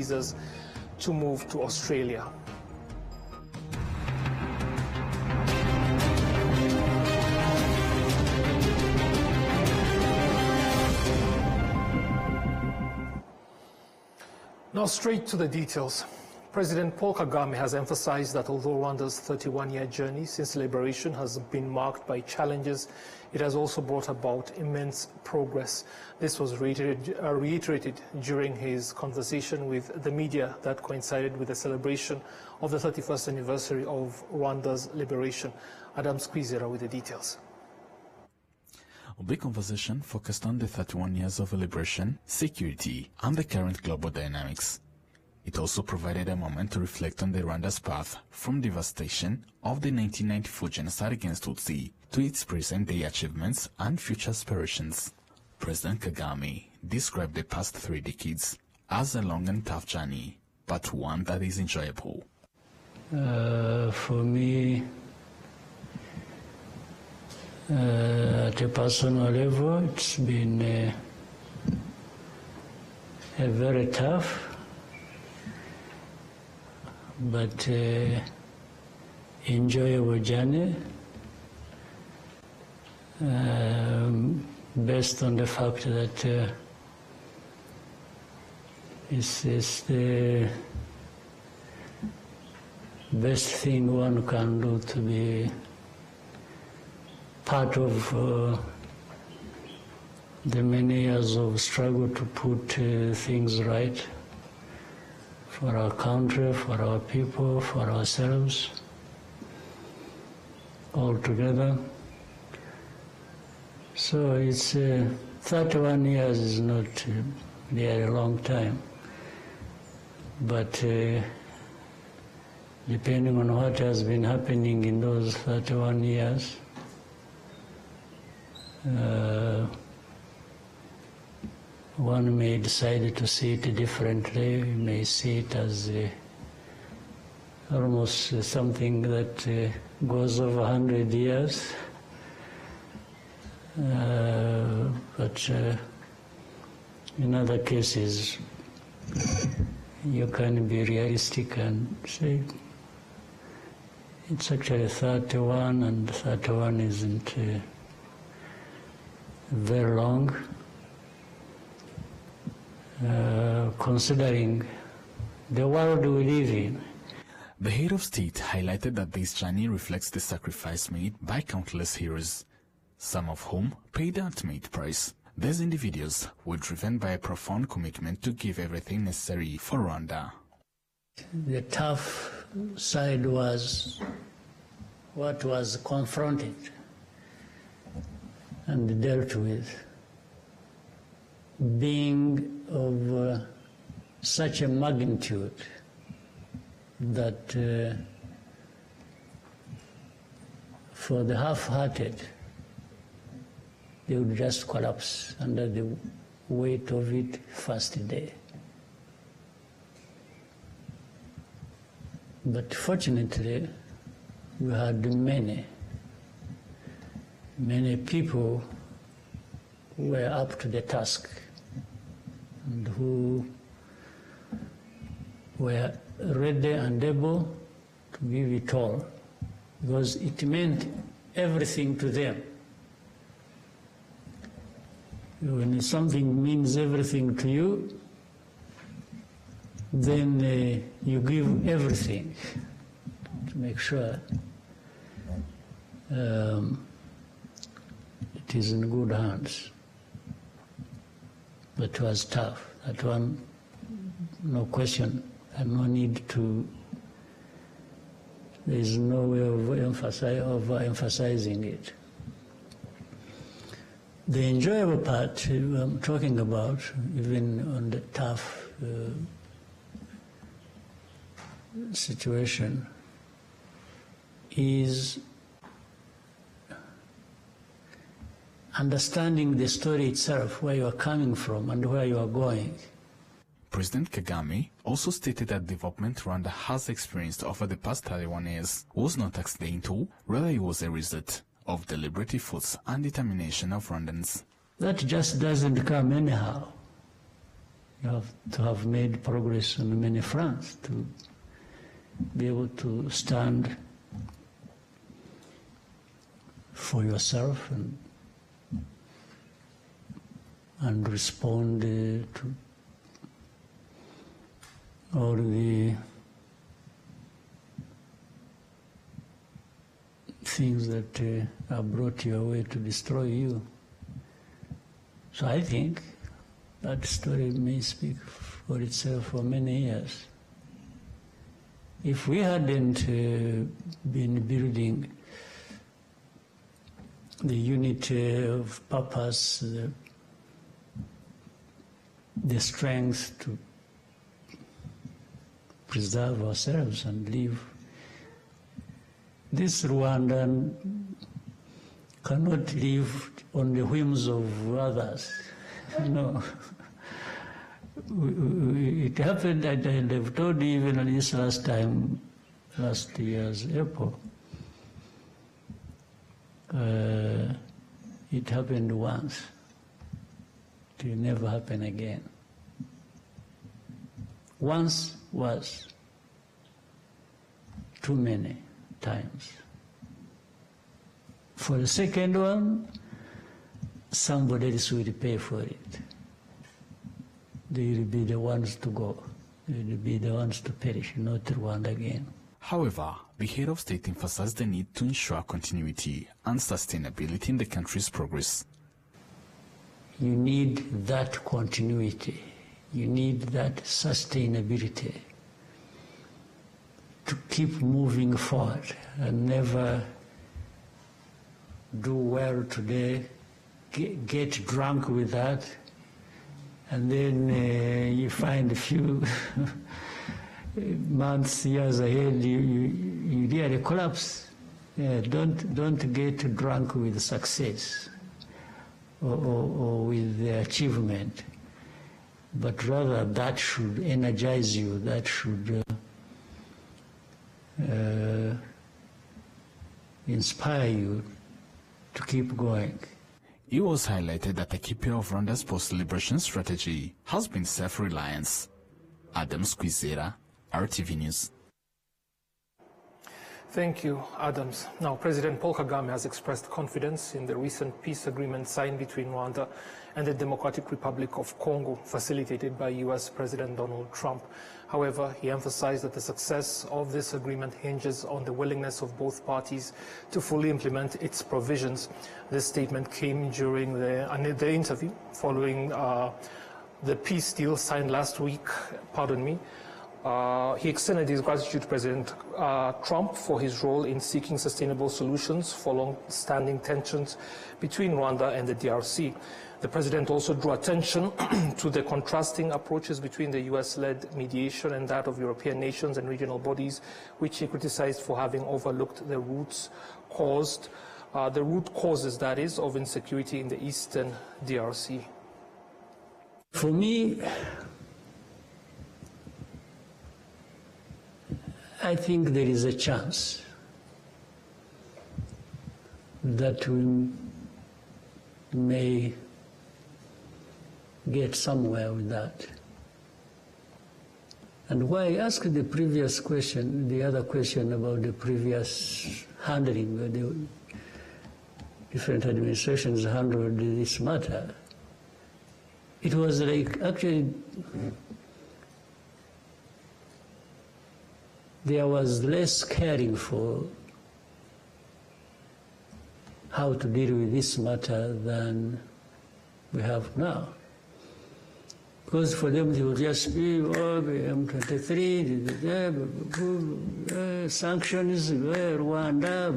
visas to move to Australia. Now straight to the details. President Paul Kagame has emphasized that although Rwanda's 31-year journey since liberation has been marked by challenges, it has also brought about immense progress. This was reiterated during his conversation with the media that coincided with the celebration of the 31st anniversary of Rwanda's liberation. Adam Squizera with the details. The conversation focused on the 31 years of liberation, security, and the current global dynamics. It also provided a moment to reflect on the Rwanda's path from devastation of the 1994 genocide against Tutsi to its present-day achievements and future aspirations. President Kagame described the past 3 decades as a long and tough journey, but one that is enjoyable. For me, at a personal level, it's been a very tough but enjoyable journey, based on the fact that this is the best thing one can do, to be part of the many years of struggle to put things right for our country, for our people, for ourselves, all together. So it's 31 years is not really a long time, but depending on what has been happening in those 31 years, one may decide to see it differently. You may see it as almost something that goes over 100 years. But in other cases, you can be realistic and say it's actually 31, and 31 isn't very long. Considering the world we live in. The head of state highlighted that this journey reflects the sacrifice made by countless heroes, some of whom paid the ultimate price. These individuals were driven by a profound commitment to give everything necessary for Rwanda. The tough side was what was confronted and dealt with, being of such a magnitude that for the half-hearted, they would just collapse under the weight of it first day. But fortunately, we had many people who were up to the task and who were ready and able to give it all, because it meant everything to them. When something means everything to you, then you give everything to make sure it is in good hands. But it was tough. That one, no question, and no need to. There is no way of emphasizing it. The enjoyable part I'm talking about, even on the tough situation, is understanding the story itself, where you are coming from and where you are going. President Kagame also stated that development Rwanda has experienced over the past 31 years was not accidental, rather it was a result of deliberate efforts and determination of Rwandans. That just doesn't come anyhow. You have to have made progress on many fronts to be able to stand for yourself and respond to all the things that are brought your way to destroy you. So I think that story may speak for itself for many years. If we hadn't been building the unity of purpose, the strength to preserve ourselves and live, this Rwandan cannot live on the whims of others. No. It happened, I've told you even this last year's April. It happened once. It will never happen again. Once was too many times. For the second one, somebody else will pay for it. They will be the ones to go. They will be the ones to perish, not Rwanda again. However, the head of state emphasized the need to ensure continuity and sustainability in the country's progress. You need that continuity. You need that sustainability to keep moving forward and never do well today, get drunk with that, and then you find a few months, years ahead, you really collapse. Don't get drunk with success or with the achievement, but rather that should energize you, that should inspire you to keep going. It was highlighted that a key pillar of Rwanda's post-liberation strategy has been self-reliance. Adam Squizera, RTV News. Thank you, Adams. Now, President Paul Kagame has expressed confidence in the recent peace agreement signed between Rwanda and the Democratic Republic of Congo, facilitated by U.S. President Donald Trump. However, he emphasized that the success of this agreement hinges on the willingness of both parties to fully implement its provisions. This statement came during the interview following the peace deal signed last week, He extended his gratitude to President Trump for his role in seeking sustainable solutions for long-standing tensions between Rwanda and the DRC. The president also drew attention to the contrasting approaches between the U.S.-led mediation and that of European nations and regional bodies, which he criticized for having overlooked the root causes, that is, of insecurity in the eastern DRC. For me, I think there is a chance that we may get somewhere with that. And why I asked the previous question, the other question about the previous handling, the different administrations handled this matter, it was like actually there was less caring for how to deal with this matter than we have now. Because for them, they will just be, M23, sanctions, Rwanda,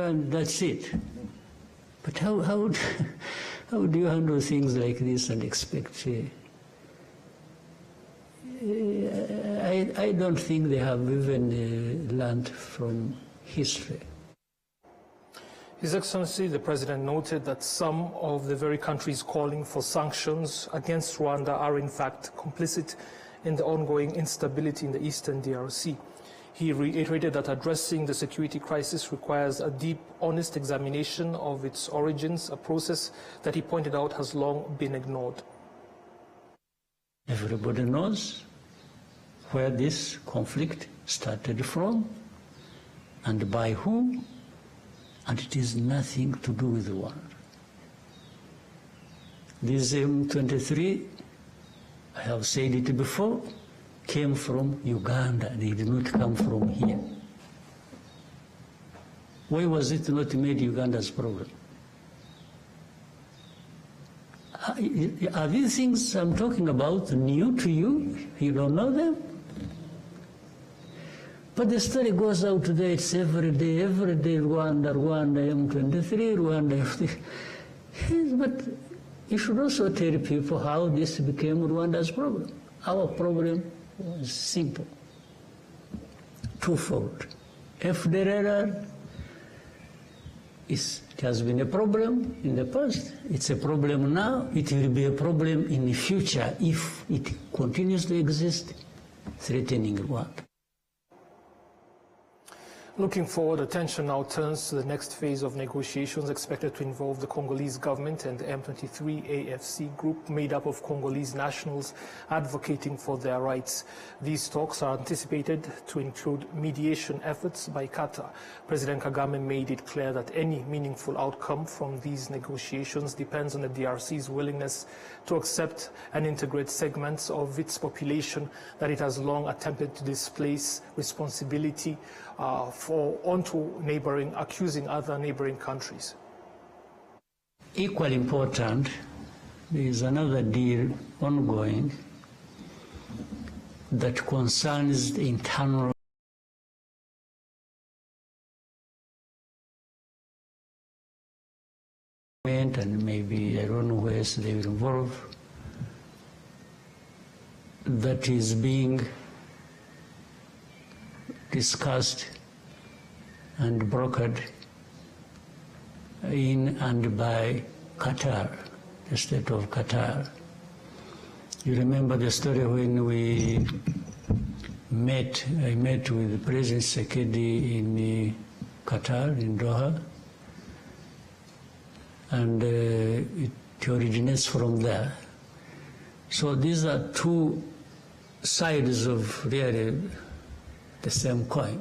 and that's it. But how do you handle things like this and expect? I don't think they have even learned from history. His Excellency, the President noted that some of the very countries calling for sanctions against Rwanda are in fact complicit in the ongoing instability in the eastern DRC. He reiterated that addressing the security crisis requires a deep, honest examination of its origins, a process that he pointed out has long been ignored. Everybody knows where this conflict started from and by whom, and it is nothing to do with Rwanda. This M23, I have said it before, came from Uganda. They did not come from here. Why was it not made Uganda's problem? Are these things I'm talking about new to you? You don't know them? But the story goes out there, it's every day, Rwanda, M23, Rwanda. But you should also tell people how this became Rwanda's problem. Our problem was simple, twofold. FDLR it has been a problem in the past, it's a problem now, it will be a problem in the future if it continues to exist, threatening Rwanda. Looking forward, attention now turns to the next phase of negotiations expected to involve the Congolese government and the M23 AFC group made up of Congolese nationals advocating for their rights. These talks are anticipated to include mediation efforts by Qatar. President Kagame made it clear that any meaningful outcome from these negotiations depends on the DRC's willingness to accept and integrate segments of its population that it has long attempted to displace responsibility onto accusing other neighboring countries. Equally important, there is another deal ongoing that concerns the internal and maybe I don't know where else they will involve, that is being discussed and brokered in and by Qatar, the state of Qatar. You remember the story when I met with President Tshisekedi in Qatar, in Doha, and it originates from there. So these are two sides of really the same coin.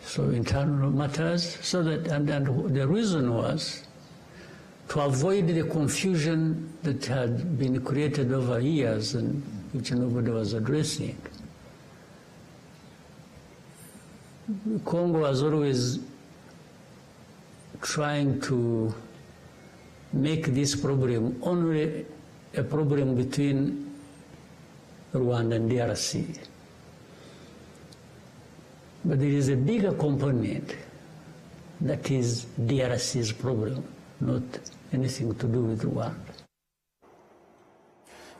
So internal matters, so that, and the reason was to avoid the confusion that had been created over years and which nobody was addressing. Congo was always trying to make this problem only a problem between Rwanda and DRC. But there is a bigger component that is DRC's problem, not anything to do with Rwanda.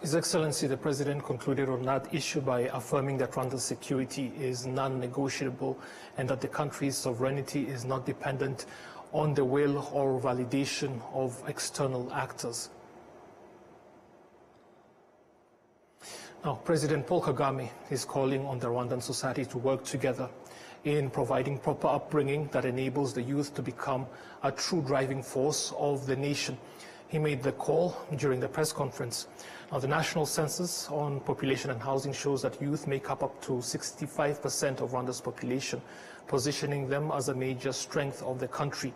His Excellency, the President concluded on that issue by affirming that Rwanda's security is non-negotiable and that the country's sovereignty is not dependent on the will or validation of external actors. Now, President Paul Kagame is calling on the Rwandan society to work together in providing proper upbringing that enables the youth to become a true driving force of the nation. He made the call during the press conference. Now, the national census on population and housing shows that youth make up to 65% of Rwanda's population, positioning them as a major strength of the country.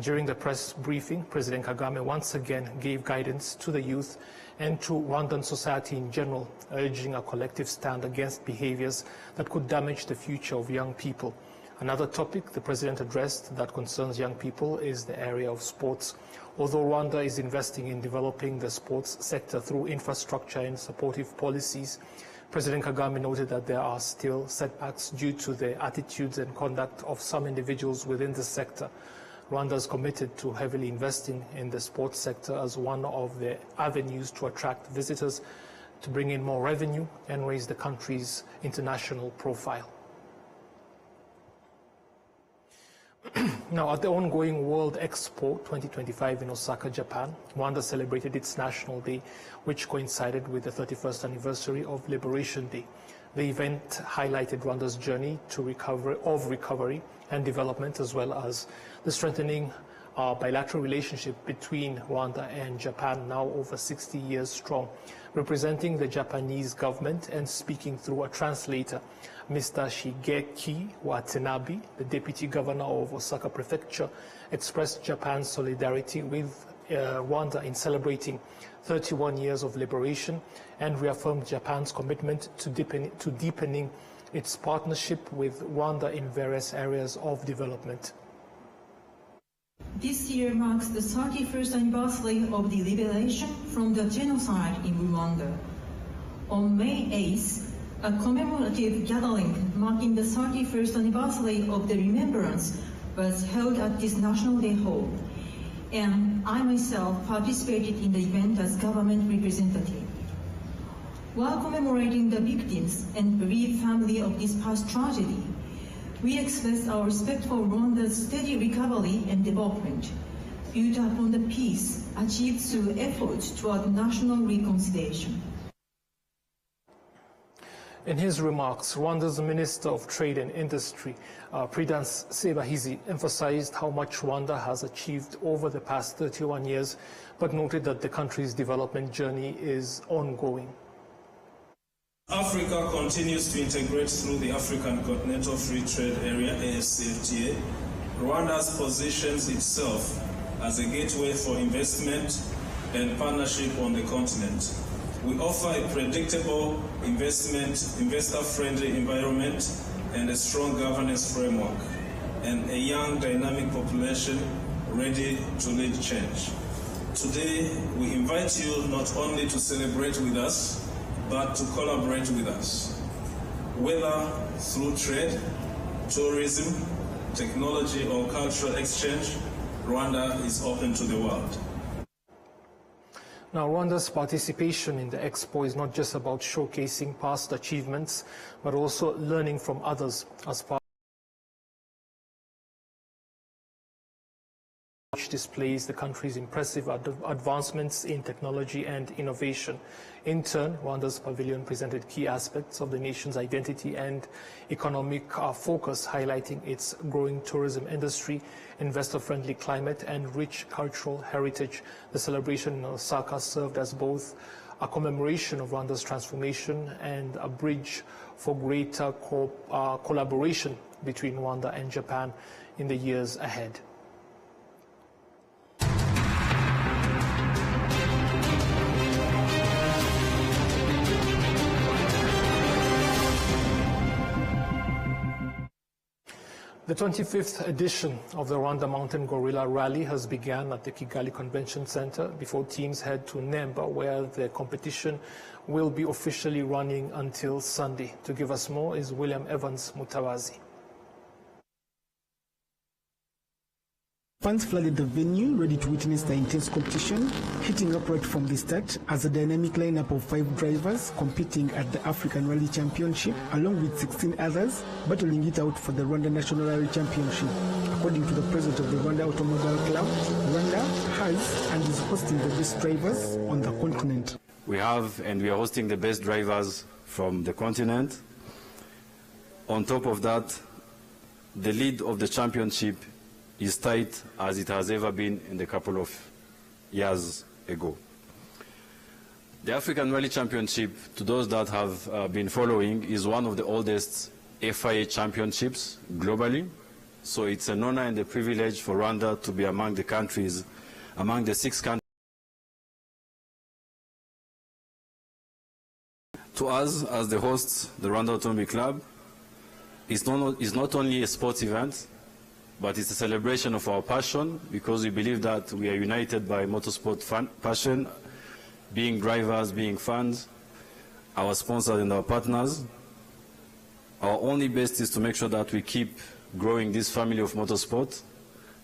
During the press briefing, President Kagame once again gave guidance to the youth and to Rwandan society in general, urging a collective stand against behaviors that could damage the future of young people. Another topic the President addressed that concerns young people is the area of sports. Although Rwanda is investing in developing the sports sector through infrastructure and supportive policies, President Kagame noted that there are still setbacks due to the attitudes and conduct of some individuals within the sector. Rwanda is committed to heavily investing in the sports sector as one of the avenues to attract visitors, to bring in more revenue and raise the country's international profile. Now, at the ongoing World Expo 2025 in Osaka, Japan, Rwanda celebrated its National Day, which coincided with the 31st anniversary of Liberation Day. The event highlighted Rwanda's journey to recovery and development, as well as the strengthening bilateral relationship between Rwanda and Japan, now over 60 years strong. Representing the Japanese government and speaking through a translator, Mr. Shigeki Watanabe, the deputy governor of Osaka Prefecture, expressed Japan's solidarity with Rwanda in celebrating 31 years of liberation and reaffirmed Japan's commitment to deepening its partnership with Rwanda in various areas of development. This year marks the 31st anniversary of the liberation from the genocide in Rwanda. On May 8th, a commemorative gathering marking the 31st anniversary of the remembrance was held at this National Day Hall, and I myself participated in the event as government representative. While commemorating the victims and bereaved family of this past tragedy, we express our respect for Rwanda's steady recovery and development, built upon the peace achieved through efforts toward national reconciliation. In his remarks, Rwanda's Minister of Trade and Industry, Prudence Sebahizi, emphasized how much Rwanda has achieved over the past 31 years, but noted that the country's development journey is ongoing. Africa continues to integrate through the African Continental Free Trade Area, AfCFTA. Rwanda positions itself as a gateway for investment and partnership on the continent. We offer a predictable investor-friendly environment and a strong governance framework, and a young, dynamic population ready to lead change. Today, we invite you not only to celebrate with us, but to collaborate with us. Whether through trade, tourism, technology, or cultural exchange, Rwanda is open to the world. Now, Rwanda's participation in the Expo is not just about showcasing past achievements, but also learning from others as part which displays the country's impressive advancements in technology and innovation. In turn, Rwanda's pavilion presented key aspects of the nation's identity and economic focus, highlighting its growing tourism industry, investor-friendly climate, and rich cultural heritage. The celebration in Osaka served as both a commemoration of Rwanda's transformation and a bridge for greater collaboration between Rwanda and Japan in the years ahead. The 25th edition of the Rwanda Mountain Gorilla Rally has begun at the Kigali Convention Center before teams head to Nemba, where the competition will be officially running until Sunday. To give us more is William Evans Mutawazi. Fans flooded the venue, ready to witness the intense competition, hitting up right from the start as a dynamic lineup of 5 drivers competing at the African Rally Championship, along with 16 others, battling it out for the Rwanda National Rally Championship. According to the president of the Rwanda Automobile Club, Rwanda has and is hosting the best drivers on the continent. We have and we are hosting the best drivers from the continent. On top of that, the lead of the championship is tight as it has ever been in the couple of years ago. The African Rally Championship, to those that have been following, is one of the oldest FIA championships globally. So it's an honor and a privilege for Rwanda to be among the countries, among the 6 countries. To us, as the hosts, the Rwanda Automobile Club, is not only a sports event, but it's a celebration of our passion, because we believe that we are united by motorsport passion, being drivers, being fans, our sponsors and our partners. Our only best is to make sure that we keep growing this family of motorsport,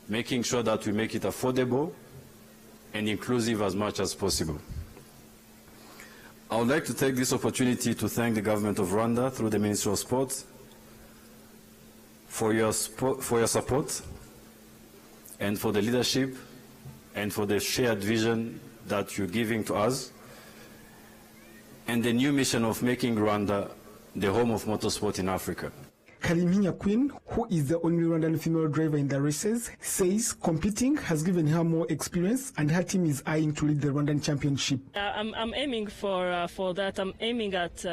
making sure that we make it affordable and inclusive as much as possible. I would like to take this opportunity to thank the government of Rwanda through the Ministry of Sport for your support and for the leadership and for the shared vision that you're giving to us, and the new mission of making Rwanda the home of motorsport in Africa. Kaliminya Queen, who is the only Rwandan female driver in the races, says competing has given her more experience and her team is eyeing to lead the Rwandan championship. I'm aiming for that. I'm aiming at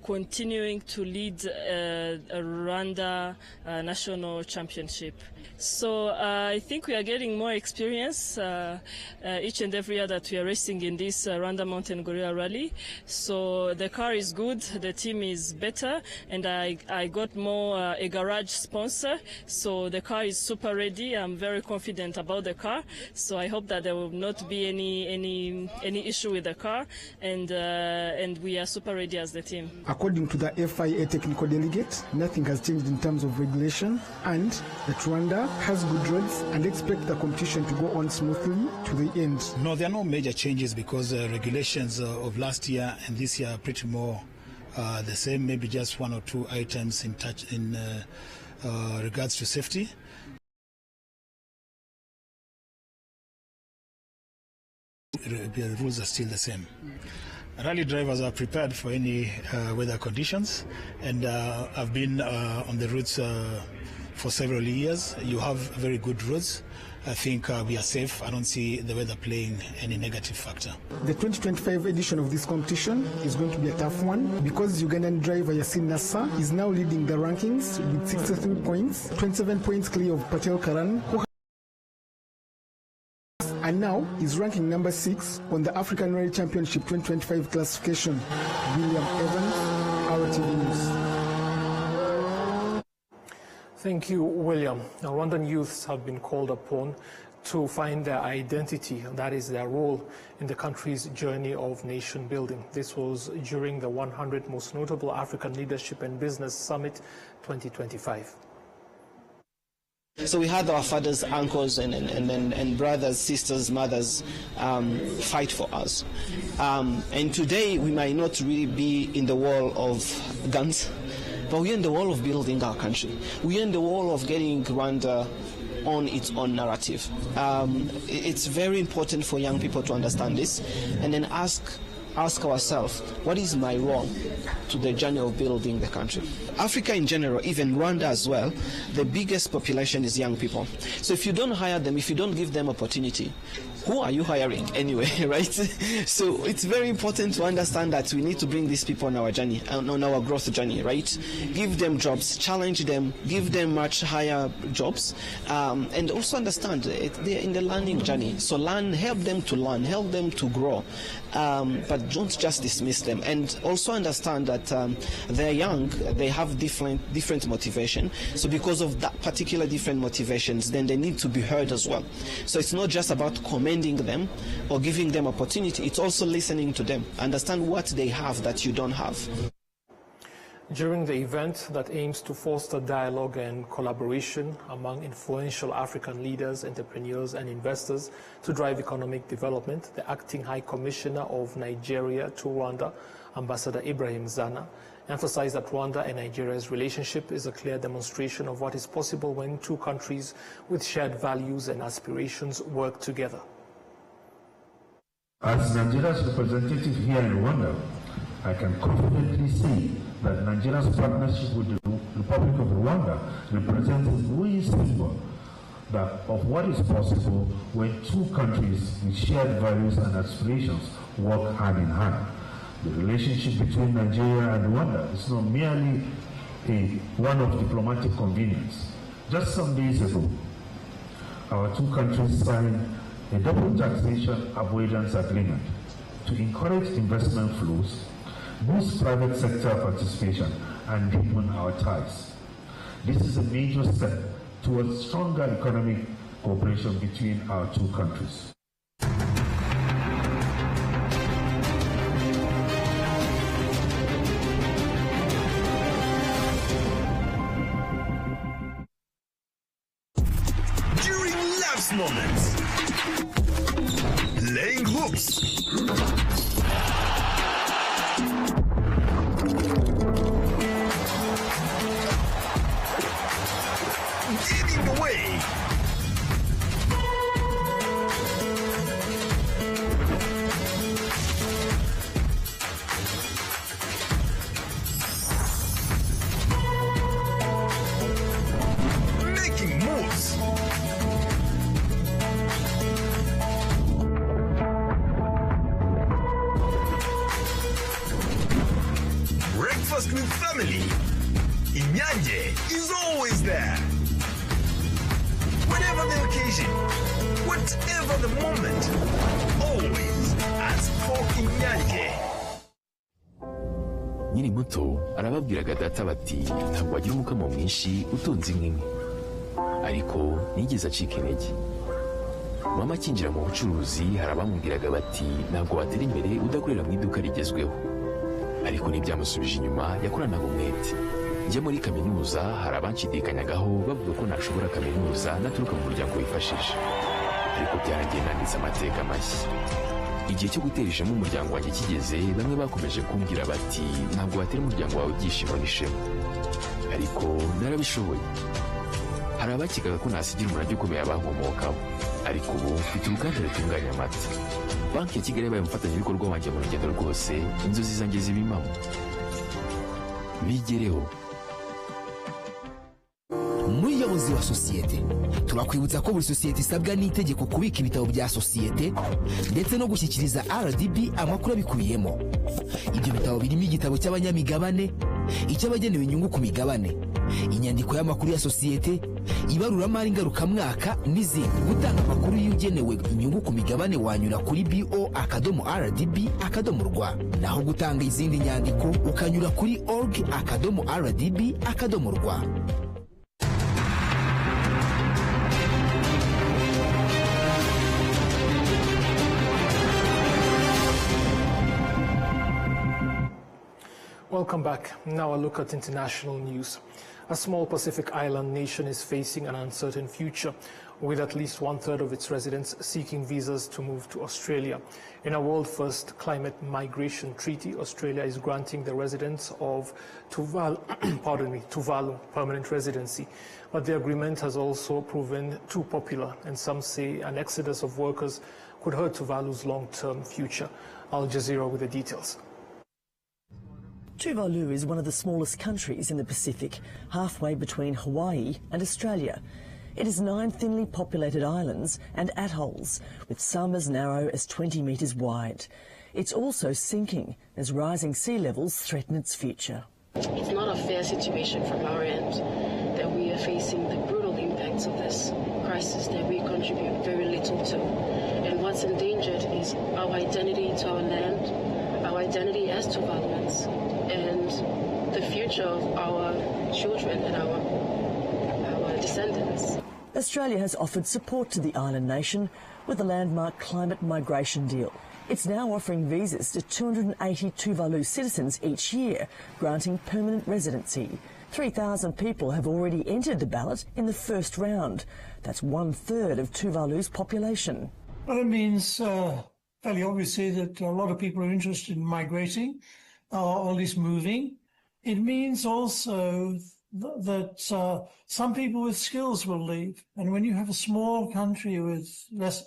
continuing to lead a Rwanda national championship. So I think we are getting more experience each and every year that we are racing in this Rwanda Mountain Gorilla Rally. So the car is good, the team is better, and I got more a garage sponsor. So the car is super ready. I'm very confident about the car. So I hope that there will not be any issue with the car, and we are super ready as the team. According to the FIA technical delegate, nothing has changed in terms of regulation, and that Rwanda has good roads and expect the competition to go on smoothly to the end. No, there are no major changes because regulations of last year and this year are pretty more the same, maybe just one or two items in regards to safety. The rules are still the same. Rally drivers are prepared for any weather conditions, and I've been on the routes for several years. You have very good roads. I think we are safe. I don't see the weather playing any negative factor. The 2025 edition of this competition is going to be a tough one because Ugandan driver Yasin Nassa is now leading the rankings with 63 points, 27 points clear of Patel Karan, who and now is ranking number 6 on the African Rally Championship 2025 classification. William Evans, RwandaTV News. Thank you, William. Now, Rwandan youths have been called upon to find their identity, and that is their role in the country's journey of nation building. This was during the 100 Most Notable African Leadership and Business Summit 2025. So we had our fathers, uncles, and brothers, sisters, mothers fight for us. And today we might not really be in the wall of guns, but we're in the wall of building our country. We're in the wall of getting Rwanda on its own narrative. It's very important for young people to understand this and then ask ourselves, what is my role to the journey of building the country? Africa in general, even Rwanda as well, the biggest population is young people. So if you don't hire them, if you don't give them opportunity, who are you hiring anyway, right? So it's very important to understand that we need to bring these people on our journey, on our growth journey, right? Give them jobs, challenge them, give them much higher jobs, and also understand they're in the learning journey. So help them to learn, help them to grow, but don't just dismiss them. And also understand that they're young, they have different motivation. So because of that particular different motivations, then they need to be heard as well. So it's not just about commending them or giving them opportunity, it's also listening to them, understand what they have that you don't have. During the event that aims to foster dialogue and collaboration among influential African leaders, entrepreneurs and investors to drive economic development, the Acting High Commissioner of Nigeria to Rwanda, Ambassador Ibrahim Zana, emphasized that Rwanda and Nigeria's relationship is a clear demonstration of what is possible when two countries with shared values and aspirations work together. As Nigeria's representative here in Rwanda, I can confidently say that Nigeria's partnership with the Republic of Rwanda represents a real symbol of what is possible when two countries with shared values and aspirations work hand in hand. The relationship between Nigeria and Rwanda is not merely one of diplomatic convenience. Just some days ago, our two countries signed a double taxation avoidance agreement to encourage investment flows, boost private sector participation, and deepen our ties. This is a major step towards stronger economic cooperation between our two countries. Moments. Laying hooks. Giving away. breakfast with family. Inyanje is always there. Whatever the occasion, whatever the moment, always ask for Inyanje. Nyiri muto arababwiraga data bati ntabwo wagira umukamo mwinshi utunze inka imwe, ariko nigeze acika intege. Mama akinjira mu bucuruzi hari abamubwiraga bati ntabwo watera imbere udakorera mu iduka rigezweho, ariko ntibyamusubije inyuma, yakoranaga umwete. Njya muri kaminuza hari abanshidikanyagaho bavuga ko ntashobora kaminuza naturuka mu muryango wifashije, ariko byarangiye nanditse amateka mashya. Igihe cyo gutera ishema umuryango wanjye kigeze, bamwe bakomeje kumbwira bati ntabwo watera umuryango wawe ibyishimo n'ishema, ariko narabishoboye. Hari abakekaga ko nasigira umurage ukomeye abankomokaho, ariko ubu mfite uruganda rutunganya amata. Banki ya Kigali yabaye umufatanyabikorwa wanjye mu rugendo rwose, inzozi zanjye ziba impamo. Bigereho. Muyobozi wa sosiyete, turakwibutsa ko buri sosiyete isabwa n'itegeko kubika ibitabo bya sosiyete ndetse no gushyikiriza RDB amakuru abikubiyemo. Ibyo bitabo birimo igitabo cy'abanyamigabane, icy'abagenewe inyungu ku migabane, inyandiko y'amakuru ya sosiyete, ibaruramari ngarukamwaka n'izindi. Gutanga amakuru y'ugenewe inyungu ku migabane wanyura kuri bo.rdb.rw, naho gutanga izindi nyandiko ukanyura kuri org.rdb.rw. Welcome back. Now a look at international news. A small Pacific island nation is facing an uncertain future, with at least 1/3 of its residents seeking visas to move to Australia. In a world-first climate migration treaty, Australia is granting the residents of Tuvalu permanent residency. But the agreement has also proven too popular, and some say an exodus of workers could hurt Tuvalu's long-term future. Al Jazeera with the details. Tuvalu is one of the smallest countries in the Pacific, halfway between Hawaii and Australia. It has 9 thinly populated islands and atolls, with some as narrow as 20 metres wide. It's also sinking as rising sea levels threaten its future. It's not a fair situation from our end that we are facing the brutal impacts of this crisis that we contribute very little to. And what's endangered is our identity to our land, our identity as Tuvaluans, and the future of our children and our descendants. Australia has offered support to the island nation with the landmark climate migration deal. It's now offering visas to 280 Tuvalu citizens each year, granting permanent residency. 3,000 people have already entered the ballot in the first round. That's 1/3 of Tuvalu's population. Well, it means fairly obviously that a lot of people are interested in migrating, or at least moving. It means also that some people with skills will leave. And when you have a small country with less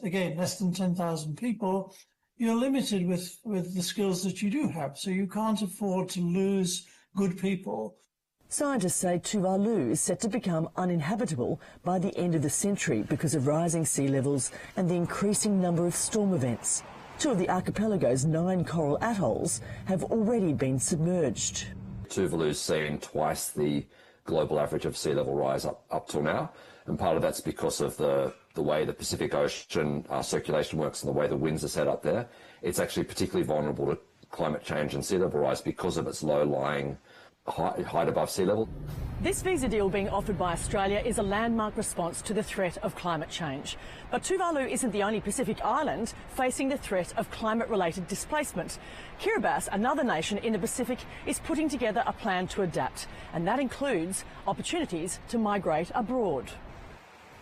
than 10,000 people, you're limited with the skills that you do have. So you can't afford to lose good people. Scientists say Tuvalu is set to become uninhabitable by the end of the century because of rising sea levels and the increasing number of storm events. 2 of the archipelago's 9 coral atolls have already been submerged. Tuvalu's seen twice the global average of sea level rise up till now, and part of that's because of the way the Pacific Ocean circulation works and the way the winds are set up there. It's actually particularly vulnerable to climate change and sea level rise because of its low-lying height above sea level. This visa deal being offered by Australia is a landmark response to the threat of climate change. But Tuvalu isn't the only Pacific island facing the threat of climate-related displacement. Kiribati, another nation in the Pacific, is putting together a plan to adapt, and that includes opportunities to migrate abroad.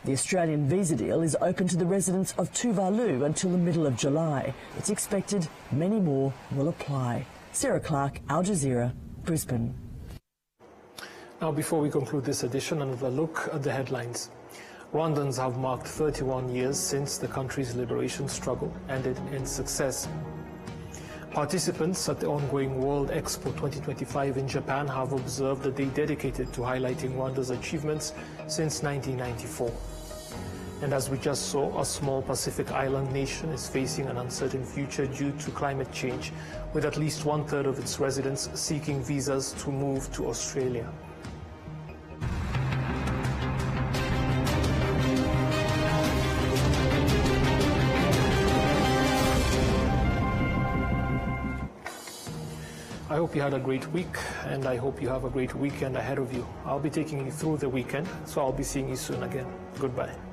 The Australian visa deal is open to the residents of Tuvalu until the middle of July. It's expected many more will apply. Sarah Clark, Al Jazeera, Brisbane. Now, before we conclude this edition, another look at the headlines. Rwandans have marked 31 years since the country's liberation struggle ended in success. Participants at the ongoing World Expo 2025 in Japan have observed a day dedicated to highlighting Rwanda's achievements since 1994. And as we just saw, a small Pacific island nation is facing an uncertain future due to climate change, with at least 1/3 of its residents seeking visas to move to Australia. I hope you had a great week, and I hope you have a great weekend ahead of you. I'll be taking you through the weekend, so I'll be seeing you soon again. Goodbye.